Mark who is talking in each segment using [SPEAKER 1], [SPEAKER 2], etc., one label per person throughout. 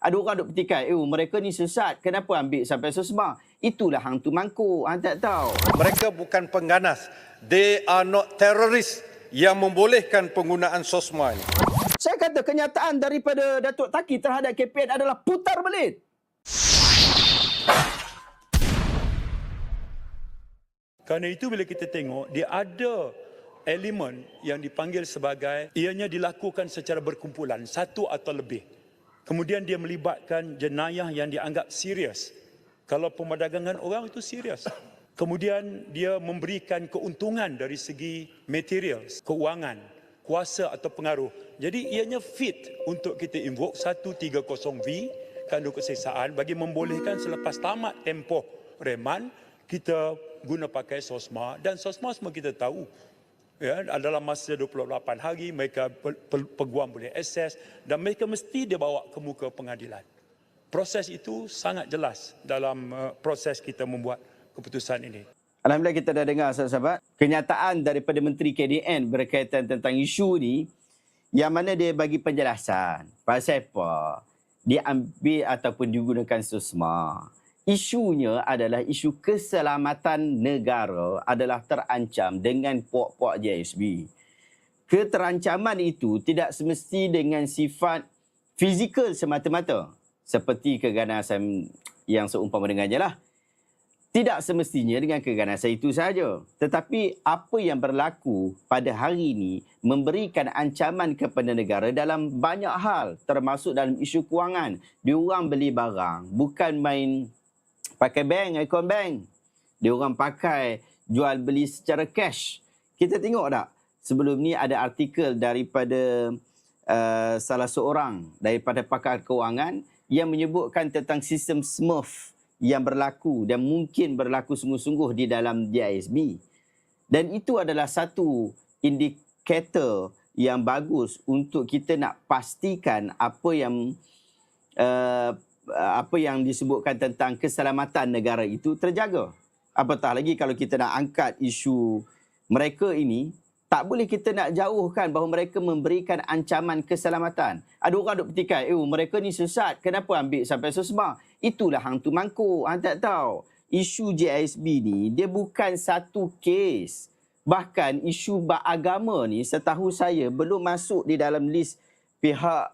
[SPEAKER 1] Ada orang duk petikai, mereka ni sesat, kenapa ambil sampai sosma? Itulah hang tu mangkuk, hang tak tahu.
[SPEAKER 2] Mereka bukan pengganas. They are not terrorists yang membolehkan penggunaan sosma ini.
[SPEAKER 1] Saya kata kenyataan daripada Datuk Taki terhadap KPN adalah putar belit.
[SPEAKER 3] Kerana itu bila kita tengok, dia ada elemen yang dipanggil sebagai ianya dilakukan secara berkumpulan, satu atau lebih. Kemudian dia melibatkan jenayah yang dianggap serius. Kalau pemerdagangan orang itu serius. Kemudian dia memberikan keuntungan dari segi material, keuangan, kuasa atau pengaruh. Jadi ianya fit untuk kita invoke 130V kandung keseksaan bagi membolehkan selepas tamat tempoh reman kita guna pakai sosma, dan sosma semua kita tahu adalah masa 28 hari mereka peguam boleh akses dan mereka mesti dibawa ke muka pengadilan. Proses itu sangat jelas dalam proses kita membuat keputusan ini.
[SPEAKER 1] Alhamdulillah kita dah dengar sahabat-sahabat kenyataan daripada Menteri KDN berkaitan tentang isu ni, yang mana dia bagi penjelasan pasal apa dia ambil ataupun digunakan sosma. Isunya adalah isu keselamatan negara adalah terancam dengan puak-puak JSB. Keterancaman itu tidak semesti dengan sifat fizikal semata-mata. Seperti keganasan yang seumpama dengannya lah. Tidak semestinya dengan keganasan itu sahaja. Tetapi apa yang berlaku pada hari ini memberikan ancaman kepada negara dalam banyak hal. Termasuk dalam isu kewangan. Diorang beli barang bukan main pakai bank, akaun bank. Diorang pakai jual beli secara cash. Kita tengok tak? Sebelum ni ada artikel daripada salah seorang daripada pakar kewangan yang menyebutkan tentang sistem Smurf yang berlaku dan mungkin berlaku sungguh-sungguh di dalam JSB. Dan itu adalah satu indikator yang bagus untuk kita nak pastikan apa yang disebutkan tentang keselamatan negara itu terjaga. Apatah lagi kalau kita nak angkat isu mereka ini, tak boleh kita nak jauhkan bahawa mereka memberikan ancaman keselamatan. Ada orang duk petikai, mereka ni sesat, kenapa ambil sampai sosma? Itulah hang tu mangkuk, hang tak tahu. Isu JSB ni, dia bukan satu kes. Bahkan isu beragama ni, setahu saya, belum masuk di dalam list pihak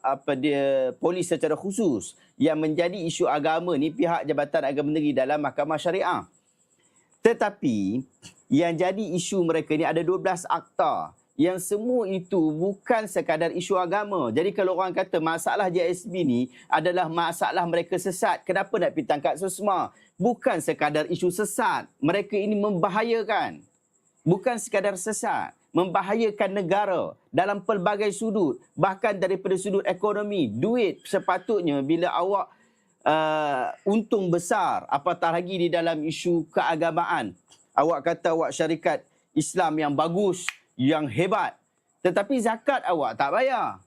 [SPEAKER 1] polis secara khusus. Yang menjadi isu agama ni pihak Jabatan Agama Negeri dalam Mahkamah Syariah. Tetapi yang jadi isu mereka ni ada 12 akta. Yang semua itu bukan sekadar isu agama. Jadi kalau orang kata masalah JSB ni adalah masalah mereka sesat, kenapa nak pergi tangkap sosma? Bukan sekadar isu sesat. Mereka ini membahayakan. Bukan sekadar sesat. Membahayakan negara dalam pelbagai sudut. Bahkan daripada sudut ekonomi. Duit sepatutnya bila awak untung besar. Apatah lagi di dalam isu keagamaan. Awak kata awak syarikat Islam yang bagus, yang hebat. Tetapi zakat awak tak bayar.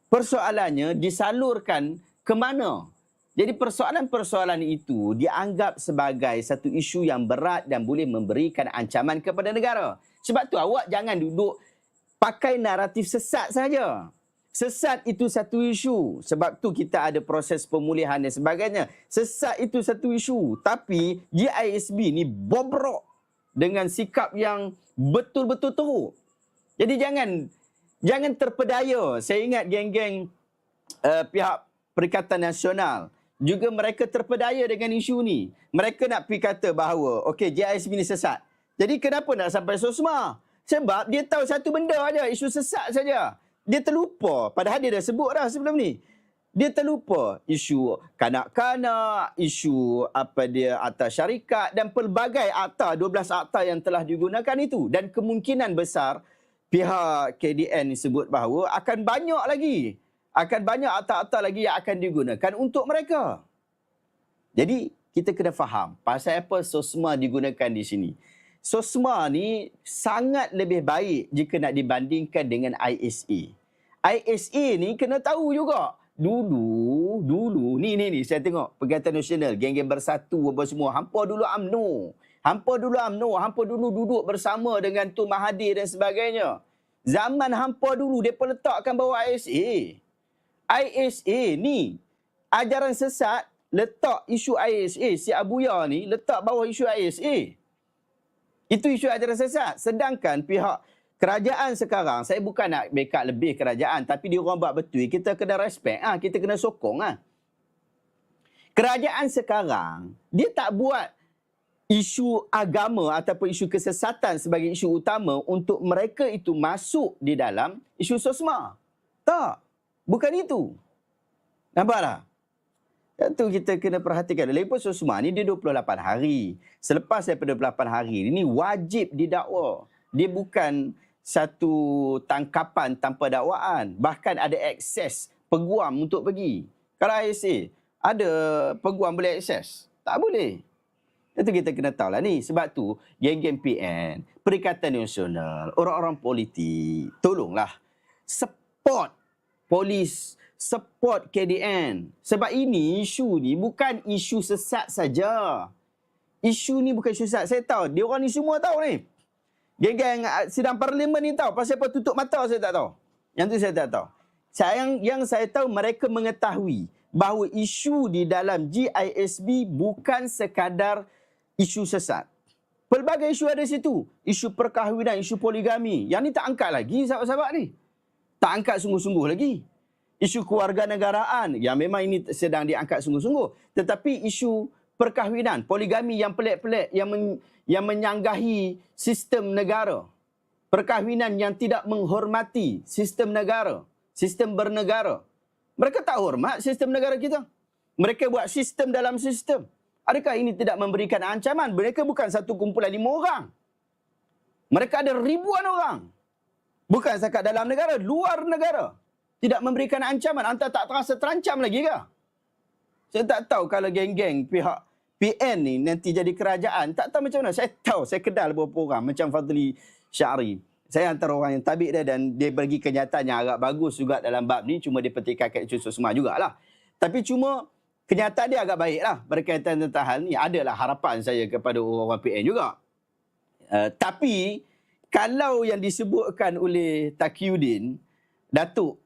[SPEAKER 1] Persoalannya disalurkan ke mana? Jadi persoalan-persoalan itu dianggap sebagai satu isu yang berat dan boleh memberikan ancaman kepada negara. Sebab tu awak jangan duduk pakai naratif sesat saja. Sesat itu satu isu. Sebab tu kita ada proses pemulihan dan sebagainya. Sesat itu satu isu. Tapi JISB ni bobrok dengan sikap yang betul-betul teruk. Jadi jangan terpedaya. Saya ingat geng-geng pihak Perikatan Nasional juga mereka terpedaya dengan isu ni. Mereka nak pergi kata bahawa okey, JISB ni sesat. Jadi kenapa nak sampai sosma? Sebab dia tahu satu benda aja, isu sesat saja. Dia terlupa, padahal dia dah sebut dah sebelum ni. Dia terlupa isu kanak-kanak, isu akta syarikat dan pelbagai akta, 12 akta yang telah digunakan itu. Dan kemungkinan besar pihak KDN sebut bahawa akan banyak lagi. Akan banyak akta-akta lagi yang akan digunakan untuk mereka. Jadi kita kena faham pasal apa sosma digunakan di sini. Sosma ni sangat lebih baik jika nak dibandingkan dengan ISA. ISA ni kena tahu juga. Dulu, ni saya tengok Perikatan Nasional, geng-geng bersatu apa semua. Hampa dulu UMNO. Hampa dulu duduk bersama dengan Tun Mahathir dan sebagainya. Zaman hampa dulu, mereka letakkan bawah ISA. ISA ni ajaran sesat letak isu ISA. Si Abuya ni letak bawah isu ISA. Itu isu ajaran sesat. Sedangkan pihak kerajaan sekarang, saya bukan nak backup lebih kerajaan, tapi dia orang buat betul, kita kena respect, kita kena sokong. Kerajaan sekarang, dia tak buat isu agama ataupun isu kesesatan sebagai isu utama untuk mereka itu masuk di dalam isu sosma. Tak. Bukan itu. Nampak tak? Itu kita kena perhatikan. Lagipun sosma ni dia 28 hari. Selepas daripada 28 hari ini wajib didakwa. Dia bukan satu tangkapan tanpa dakwaan. Bahkan ada akses peguam untuk pergi. Kalau ISA, ada peguam boleh akses? Tak boleh. Itu kita kena tahu lah ni. Sebab tu, geng-geng PN, Perikatan Nasional, orang-orang politik, tolonglah support polis, support KDN. Sebab ini, isu ni bukan isu sesat saja. Isu ni bukan isu sesat. Saya tahu, dia orang ni semua tahu ni. Geng-geng sidang parlimen ni tahu. Pasal apa tutup mata saya tak tahu. Yang tu saya tak tahu. Yang saya tahu mereka mengetahui bahawa isu di dalam GISB bukan sekadar isu sesat. Pelbagai isu ada situ. Isu perkahwinan, isu poligami. Yang ni tak angkat lagi sahabat-sahabat ni. Tak angkat sungguh-sungguh lagi. Isu kewarganegaraan yang memang ini sedang diangkat sungguh-sungguh. Tetapi isu perkahwinan, poligami yang pelik-pelik, yang menyanggahi sistem negara. Perkahwinan yang tidak menghormati sistem negara, sistem bernegara. Mereka tak hormat sistem negara kita. Mereka buat sistem dalam sistem. Adakah ini tidak memberikan ancaman? Mereka bukan satu kumpulan 5 orang. Mereka ada ribuan orang. Bukan setakat dalam negara, luar negara. Tidak memberikan ancaman. Anda tak terasa terancam lagi ke? Saya tak tahu kalau geng-geng pihak PN ni nanti jadi kerajaan. Tak tahu macam mana. Saya tahu, saya kenal beberapa orang macam Fadli Syari. Saya antara orang yang tabik dia dan dia bagi kenyataan yang agak bagus juga dalam bab ni. Cuma dia pertikaikan isu sosma jugalah. Tapi cuma kenyataan dia agak baik lah berkaitan tentang hal ni. Adalah harapan saya kepada orang-orang PN juga. Tapi kalau yang disebutkan oleh Taqiyuddin, Datuk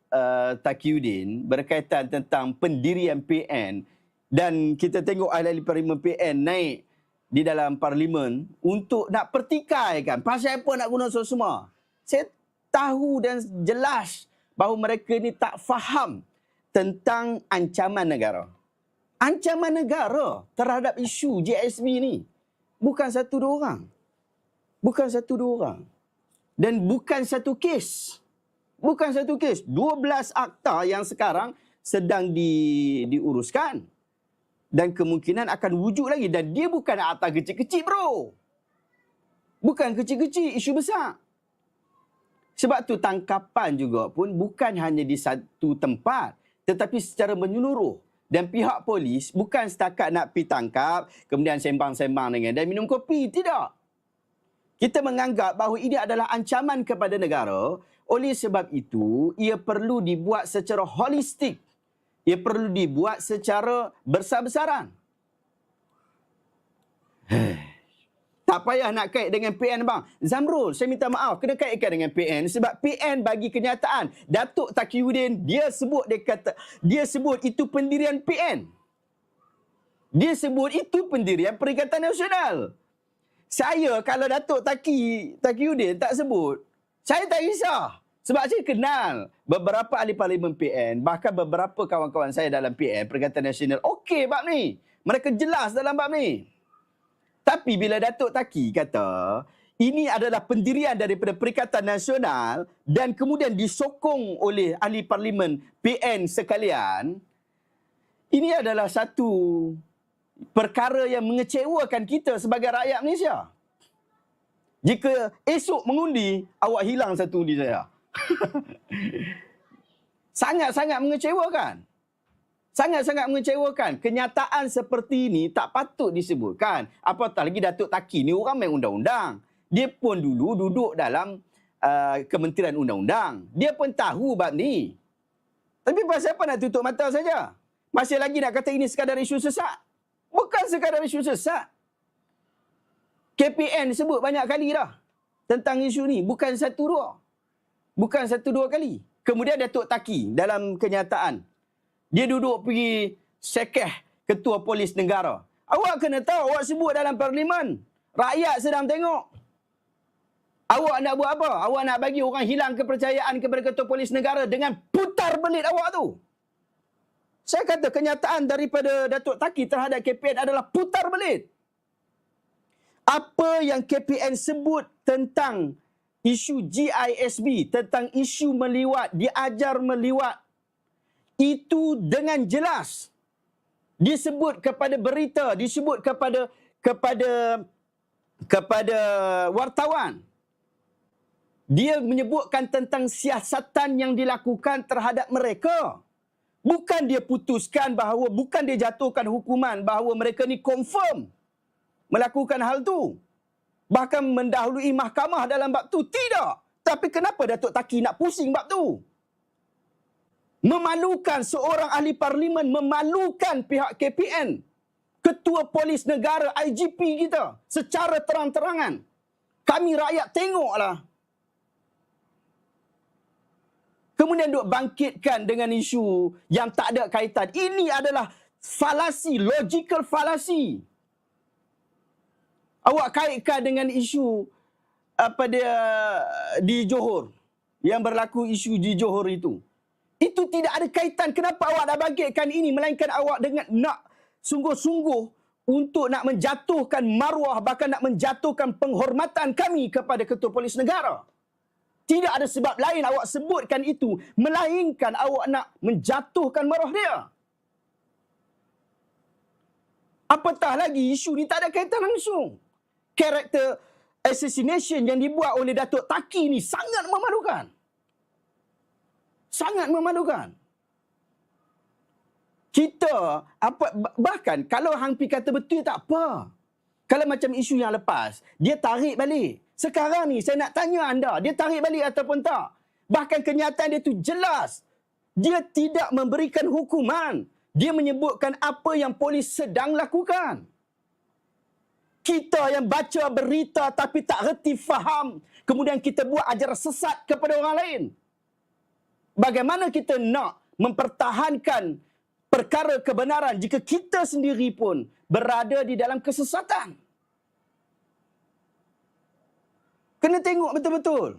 [SPEAKER 1] Taqiyuddin berkaitan tentang pendirian PN dan kita tengok ahli-ahli parlimen PN naik di dalam parlimen untuk nak pertikaikan pasal apa nak guna sosma. Saya tahu dan jelas bahawa mereka ni tak faham tentang ancaman negara. Ancaman negara terhadap isu GSB ni bukan 1-2 orang. Bukan 1-2 orang. Dan bukan satu kes. Bukan satu kes. 12 akta yang sekarang sedang diuruskan. Dan kemungkinan akan wujud lagi. Dan dia bukan akta kecil-kecil, bro. Bukan kecil-kecil, isu besar. Sebab tu tangkapan juga pun bukan hanya di satu tempat. Tetapi secara menyeluruh. Dan pihak polis bukan setakat nak pergi tangkap, kemudian sembang-sembang dengan dan minum kopi. Tidak. Kita menganggap bahawa ini adalah ancaman kepada negara. Oleh sebab itu, ia perlu dibuat secara holistik. Ia perlu dibuat secara besar-besaran. Tak payah nak kait dengan PN bang. Zamrul, saya minta maaf. Kena kaitkan dengan PN. Sebab PN bagi kenyataan. Datuk Taqiyuddin, dia sebut itu pendirian PN. Dia sebut itu pendirian Perikatan Nasional. Saya kalau Datuk Taqiyuddin tak sebut, saya tak risau. Sebab saya kenal beberapa ahli parlimen PN, bahkan beberapa kawan-kawan saya dalam PN, Perikatan Nasional. Okey bab ni. Mereka jelas dalam bab ni. Tapi bila Datuk Taqi kata, ini adalah pendirian daripada Perikatan Nasional dan kemudian disokong oleh ahli parlimen PN sekalian, ini adalah satu perkara yang mengecewakan kita sebagai rakyat Malaysia. Jika esok mengundi, awak hilang satu undi saya. Sangat-sangat mengecewakan. Sangat-sangat mengecewakan. Kenyataan seperti ini tak patut disebutkan. Apatah lagi Datuk Taqi ni orang main undang-undang. Dia pun dulu duduk dalam Kementerian Undang-Undang. Dia pun tahu bab ni. Tapi pasal apa nak tutup mata saja? Masih lagi nak kata ini sekadar isu sesat? Bukan sekadar isu sesat. KPN sebut banyak kali dah tentang isu ni. Bukan 1-2. Bukan 1-2 kali. Kemudian Datuk Taqi dalam kenyataan. Dia duduk pergi sekeh ketua polis negara. Awak kena tahu, awak sebut dalam parlimen. Rakyat sedang tengok. Awak nak buat apa? Awak nak bagi orang hilang kepercayaan kepada ketua polis negara dengan putar belit awak tu. Saya kata kenyataan daripada Datuk Taki terhadap KPN adalah putar belit. Apa yang KPN sebut tentang isu GISB, tentang isu meliwat, diajar meliwat, itu dengan jelas disebut kepada berita, disebut kepada wartawan. Dia menyebutkan tentang siasatan yang dilakukan terhadap mereka. Bukan dia putuskan bahawa, bukan dia jatuhkan hukuman bahawa mereka ni confirm melakukan hal tu. Bahkan mendahului mahkamah dalam bab tu. Tidak. Tapi kenapa Datuk Taki nak pusing bab tu? Memalukan seorang ahli parlimen, memalukan pihak KPN, ketua polis negara, IGP kita, secara terang-terangan. Kami rakyat tengoklah. Kemudian duk bangkitkan dengan isu yang tak ada kaitan. Ini adalah falasi, logical falasi. Awak kaitkan dengan isu apa dia di Johor, yang berlaku isu di Johor itu. Itu tidak ada kaitan. Kenapa awak dah bangkitkan ini, melainkan awak dengan nak sungguh-sungguh untuk nak menjatuhkan maruah, bahkan nak menjatuhkan penghormatan kami kepada ketua polis negara. Tidak ada sebab lain awak sebutkan itu, melainkan awak nak menjatuhkan maruah dia. Apatah lagi isu ni tak ada kaitan langsung. Character assassination yang dibuat oleh Datuk Taki ni sangat memalukan. Sangat memalukan. Kita bahkan kalau hang pi kata betul tak apa. Kalau macam isu yang lepas, dia tarik balik. Sekarang ni saya nak tanya anda, dia tarik balik ataupun tak? Bahkan kenyataan dia tu jelas. Dia tidak memberikan hukuman. Dia menyebutkan apa yang polis sedang lakukan. Kita yang baca berita tapi tak reti faham, kemudian kita buat ajaran sesat kepada orang lain. Bagaimana kita nak mempertahankan perkara kebenaran jika kita sendiri pun berada di dalam kesesatan? Kena tengok betul-betul.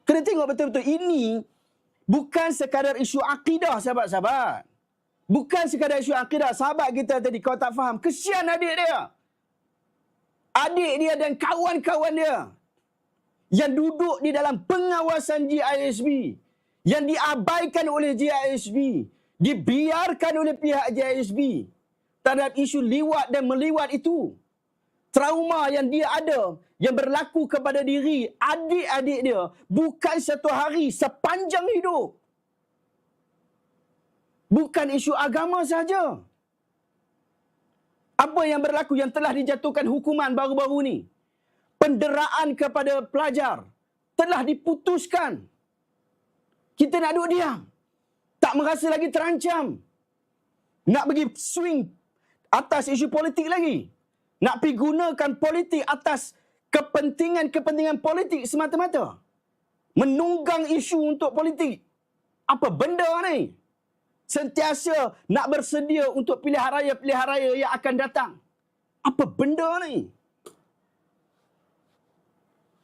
[SPEAKER 1] Kena tengok betul-betul. Ini bukan sekadar isu akidah, sahabat-sahabat. Bukan sekadar isu akidah. Sahabat kita tadi, kau tak faham. Kesian adik dia. Adik dia dan kawan-kawan dia yang duduk di dalam pengawasan GISB, yang diabaikan oleh GISB, dibiarkan oleh pihak GISB terhadap isu liwat dan meliwat itu. Trauma yang dia ada, yang berlaku kepada diri adik-adik dia, bukan satu hari, sepanjang hidup. Bukan isu agama saja. Apa yang berlaku yang telah dijatuhkan hukuman baru-baru ni? Penderaan kepada pelajar telah diputuskan. Kita nak duduk diam. Tak merasa lagi terancam. Nak pergi swing atas isu politik lagi. Nak pergi gunakan politik atas kepentingan-kepentingan politik semata-mata. Menunggang isu untuk politik. Apa benda ni? Sentiasa nak bersedia untuk pilihan raya yang akan datang. Apa benda ni?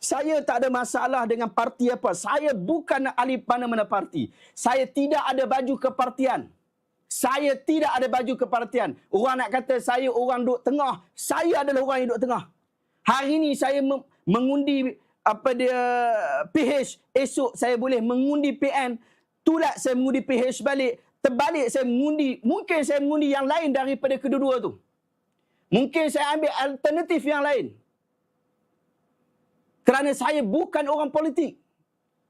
[SPEAKER 1] Saya tak ada masalah dengan parti apa. Saya bukan ahli mana-mana parti. Saya tidak ada baju kepartian. Saya tidak ada baju kepartian. Orang nak kata saya orang duduk tengah. Saya adalah orang yang duduk tengah. Hari ini saya mengundi PH. Esok saya boleh mengundi PN. Tulat saya mengundi PH balik. Terbalik saya mengundi. Mungkin saya mengundi yang lain daripada kedua-dua tu. Mungkin saya ambil alternatif yang lain. Kerana saya bukan orang politik.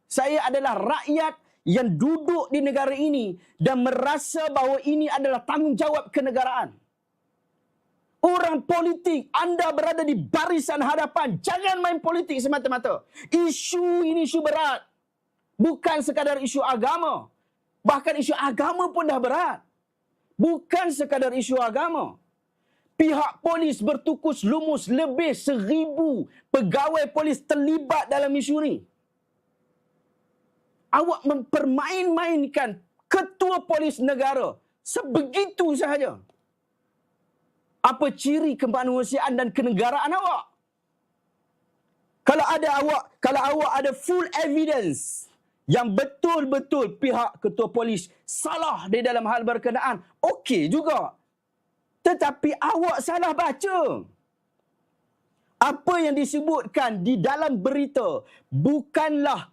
[SPEAKER 1] Saya adalah rakyat yang duduk di negara ini dan merasa bahawa ini adalah tanggungjawab kenegaraan. Orang politik, anda berada di barisan hadapan. Jangan main politik semata-mata. Isu ini isu berat. Bukan sekadar isu agama. Bahkan isu agama pun dah berat. Bukan sekadar isu agama. Pihak polis bertukus lumus, lebih 1,000 pegawai polis terlibat dalam isu ni. Awak mempermain-mainkan ketua polis negara Sebegitu sahaja. Apa ciri kemanusiaan dan kenegaraan awak? Kalau awak ada full evidence yang betul-betul pihak ketua polis salah di dalam hal berkenaan, okey juga. Tetapi awak salah baca. Apa yang disebutkan di dalam berita bukanlah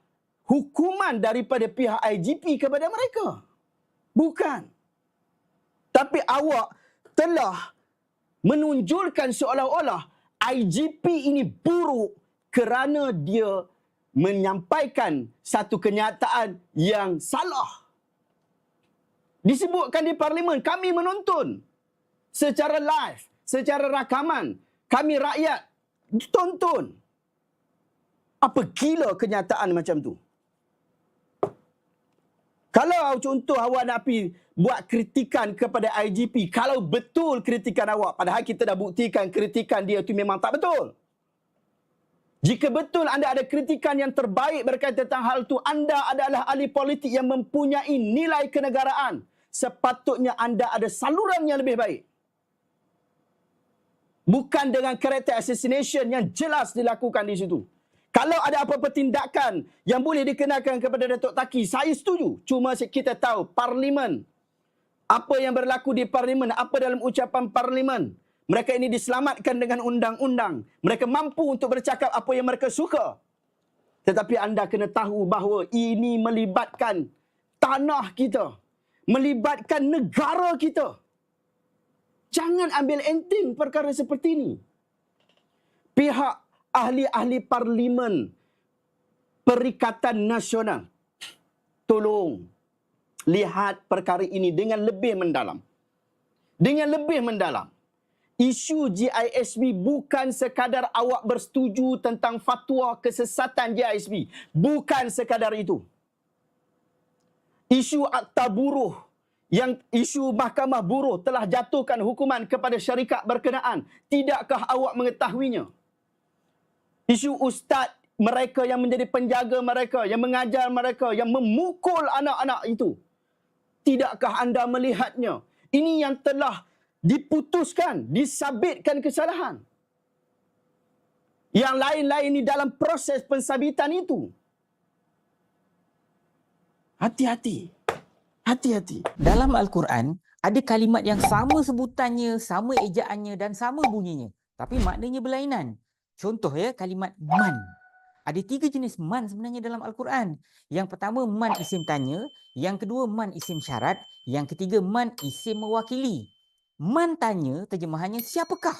[SPEAKER 1] hukuman daripada pihak IGP kepada mereka. Bukan. Tapi awak telah menunjulkan seolah-olah IGP ini buruk kerana dia menyampaikan satu kenyataan yang salah. Disebutkan di Parlimen, kami menonton secara live, secara rakaman. Kami rakyat tonton. Apa gila kenyataan macam tu? Kalau contoh awak nak pergi buat kritikan kepada IGP, kalau betul kritikan awak, padahal kita dah buktikan kritikan dia tu memang tak betul. Jika betul anda ada kritikan yang terbaik berkaitan tentang hal itu, anda adalah ahli politik yang mempunyai nilai kenegaraan. Sepatutnya anda ada saluran yang lebih baik. Bukan dengan character assassination yang jelas dilakukan di situ. Kalau ada apa-apa tindakan yang boleh dikenakan kepada Datuk Taki, saya setuju. Cuma kita tahu Parlimen, apa yang berlaku di Parlimen, apa dalam ucapan Parlimen. Mereka ini diselamatkan dengan undang-undang. Mereka mampu untuk bercakap apa yang mereka suka. Tetapi anda kena tahu bahawa ini melibatkan tanah kita. Melibatkan negara kita. Jangan ambil enteng perkara seperti ini. Pihak ahli-ahli Parlimen Perikatan Nasional, tolong lihat perkara ini dengan lebih mendalam. Dengan lebih mendalam. Isu GISB bukan sekadar awak bersetuju tentang fatwa kesesatan GISB. Bukan sekadar itu. Isu akta buruh, yang isu mahkamah buruh telah jatuhkan hukuman kepada syarikat berkenaan. Tidakkah awak mengetahuinya? Isu ustaz mereka yang menjadi penjaga mereka, yang mengajar mereka, yang memukul anak-anak itu. Tidakkah anda melihatnya? Ini yang telah diputuskan, disabitkan kesalahan. Yang lain-lain ini dalam proses pensabitan itu. Hati-hati. Hati-hati.
[SPEAKER 4] Dalam Al-Quran, ada kalimat yang sama sebutannya, sama ejaannya dan sama bunyinya. Tapi maknanya berlainan. Contoh ya, kalimat man. Ada 3 jenis man sebenarnya dalam Al-Quran. Yang pertama, man isim tanya. Yang kedua, man isim syarat. Yang ketiga, man isim mewakili. Man tanya, terjemahannya siapakah?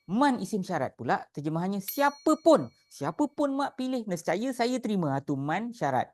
[SPEAKER 4] Man isim syarat pula, terjemahannya siapapun. Siapapun mak pilih, nescaya saya terima. Itu man syarat.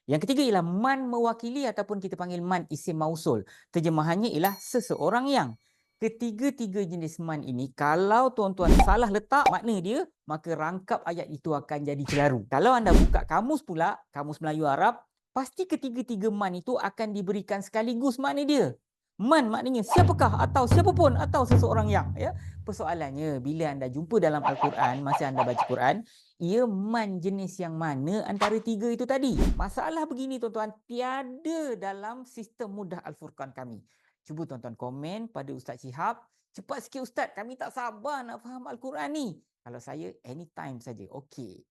[SPEAKER 4] Yang ketiga ialah man mewakili ataupun kita panggil man isim mausul. Terjemahannya ialah seseorang yang. Ketiga-tiga jenis man ini, kalau tuan-tuan salah letak makna dia, maka rangkap ayat itu akan jadi kelaru. Kalau anda buka kamus pula, kamus Melayu Arab, pasti ketiga-tiga man itu akan diberikan sekaligus makna dia. Man maknanya siapakah atau siapapun atau seseorang yang. Ya. Persoalannya, bila anda jumpa dalam Al-Quran, masa anda baca Quran, ia man jenis yang mana antara 3 itu tadi? Masalah begini tuan-tuan, tiada dalam sistem mudah Al-Furqan kami. Cuba tuan-tuan komen pada Ustaz Shihab. Cepat sikit Ustaz, kami tak sabar nak faham Al-Quran ni. Kalau saya, anytime saja. Okey.